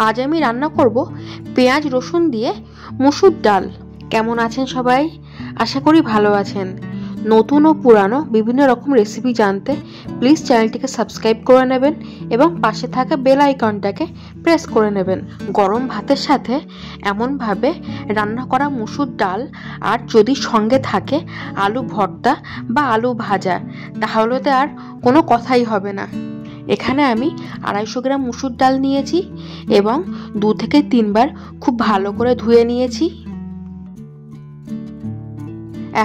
আজ আমি রান্না করব পেঁয়াজ রসুন দিয়ে মুসুর ডাল। কেমন আছেন সবাই? আশা করি ভালো আছেন। নতুন ও পুরানো বিভিন্ন রকম রেসিপি জানতে প্লিজ চ্যানেলটিকে সাবস্ক্রাইব করে নেবেন এবং পাশে থাকা বেল আইকনটাকে প্রেস করে নেবেন। গরম ভাতের সাথে এমনভাবে রান্না করা মুসুর ডাল আর যদি সঙ্গে থাকে আলু ভর্তা বা আলু ভাজা, তাহলে তো আর কোনো কথাই হবে না। এখানে আমি 250 গ্রাম মুসুর ডাল নিয়েছি এবং 2 থেকে 3 বার খুব ভালো করে ধুয়ে নিয়েছি।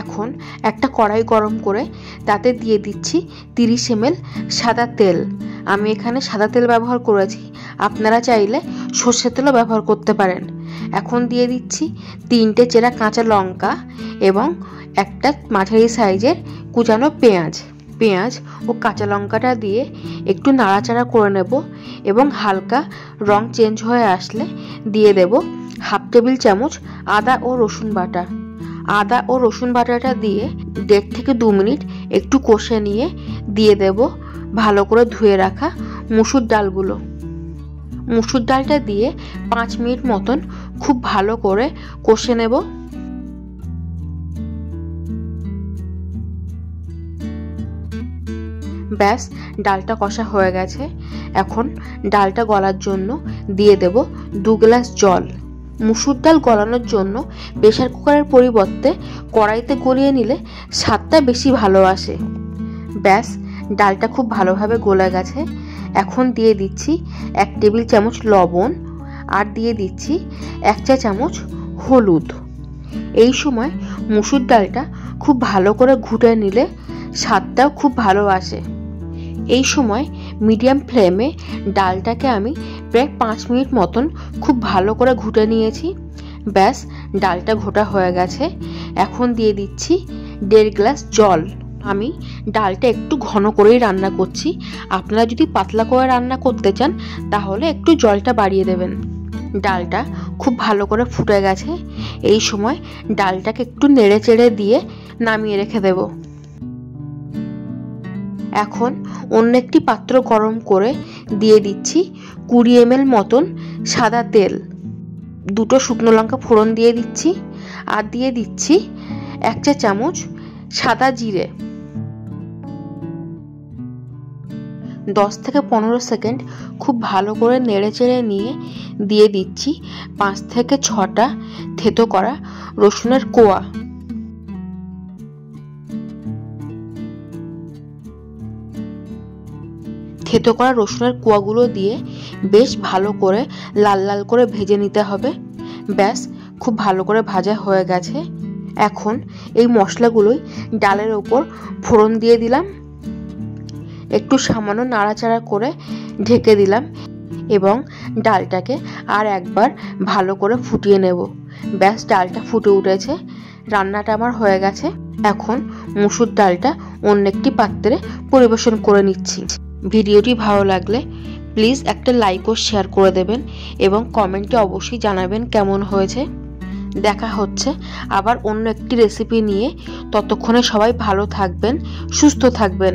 এখন একটা কড়াই গরম করে তাতে দিয়ে দিচ্ছি 30 ml সাদা তেল। আমি এখানে সাদা তেল ব্যবহার করেছি, আপনারা চাইলে সর্ষের তেলও ব্যবহার করতে পারেন। এখন দিয়ে দিচ্ছি 3টে চেরা কাঁচা লঙ্কা এবং একটা মাঝারি সাইজের কুচানো পেঁয়াজ ও কাঁচা লঙ্কাটা দিয়ে একটু নাড়াচাড়া করে নেব এবং হালকা রং চেঞ্জ হয়ে আসলে দিয়ে দেব 1/2 টেবিল চামচ আদা ও রসুন বাটা। আদা ও রসুন বাটাটা দিয়ে 1.5 থেকে 2 মিনিট একটু কষে নিয়ে দিয়ে দেব ভালো করে ধুয়ে রাখা মুসুর ডালগুলো। মুসুর ডালটা দিয়ে 5 মিনিট মতন খুব ভালো করে কষে নেব। ব্যাস, ডালটা কষা হয়ে গেছে। এখন ডালটা গলার জন্য দিয়ে দেব 2 গ্লাস জল। মুসুর ডাল গলানোর জন্য প্রেসার কুকারের পরিবর্তে কড়াইতে গলিয়ে নিলে স্বাদটা বেশি ভালো আসে। ব্যাস, ডালটা খুব ভালোভাবে গলে গেছে। এখন দিয়ে দিচ্ছি 1 টেবিল চামচ লবণ আর দিয়ে দিচ্ছি 1 চা চামচ হলুদ। এই সময় মুসুর ডালটা খুব ভালো করে ঘুটে নিলে স্বাদটাও খুব ভালো আসে। এই সময় মিডিয়াম ফ্লেমে ডালটাকে আমি প্রায় 5 মিনিট মতন খুব ভালো করে ঘুটে নিয়েছি। ব্যাস, ডালটা ঘোটা হয়ে গেছে। এখন দিয়ে দিচ্ছি 1.5 গ্লাস জল। আমি ডালটা একটু ঘন করেই রান্না করছি, আপনারা যদি পাতলা করে রান্না করতে চান তাহলে একটু জলটা বাড়িয়ে দেবেন। ডালটা খুব ভালো করে ফুটে গেছে। এই সময় ডালটাকে একটু নেড়ে চেড়ে দিয়ে নামিয়ে রেখে দেব। এখন অন্য একটি পাত্র গরম করে দিয়ে দিচ্ছি 20 ml মতন সাদা তেল। 2টো শুকনো লঙ্কা ফোড়ন দিয়ে দিচ্ছি আর দিয়ে দিচ্ছি 1 চা চামচ সাদা জিরে। 10 থেকে 15 সেকেন্ড খুব ভালো করে নেড়ে চেড়ে নিয়ে দিয়ে দিচ্ছি 5 থেকে 6টা থেতো করা রসুনের কোয়া। থেতো করা রসুনের কোয়াগুলো দিয়ে বেশ ভালো করে লাল লাল করে ভেজে নিতে হবে। ব্যাস, খুব ভালো করে ভাজা হয়ে গেছে। এখন এই মশলাগুলোই ডালের ওপর ফোড়ন দিয়ে দিলাম, একটু সামান্য নাড়াচাড়া করে ঢেকে দিলাম এবং ডালটাকে আর একবার ভালো করে ফুটিয়ে নেব। ব্যাস, ডালটা ফুটে উঠেছে, রান্নাটা আমার হয়ে গেছে। এখন মুসুর ডালটা অন্য একটি পাত্রে পরিবেশন করে নিচ্ছি। ভিডিওটি ভালো লাগলে প্লিজ একটা লাইক ও শেয়ার করে দেবেন এবং কমেন্টে অবশ্যই জানাবেন কেমন হয়েছে। দেখা হচ্ছে আবার অন্য একটি রেসিপি নিয়ে। ততক্ষণে সবাই ভালো থাকবেন, সুস্থ থাকবেন।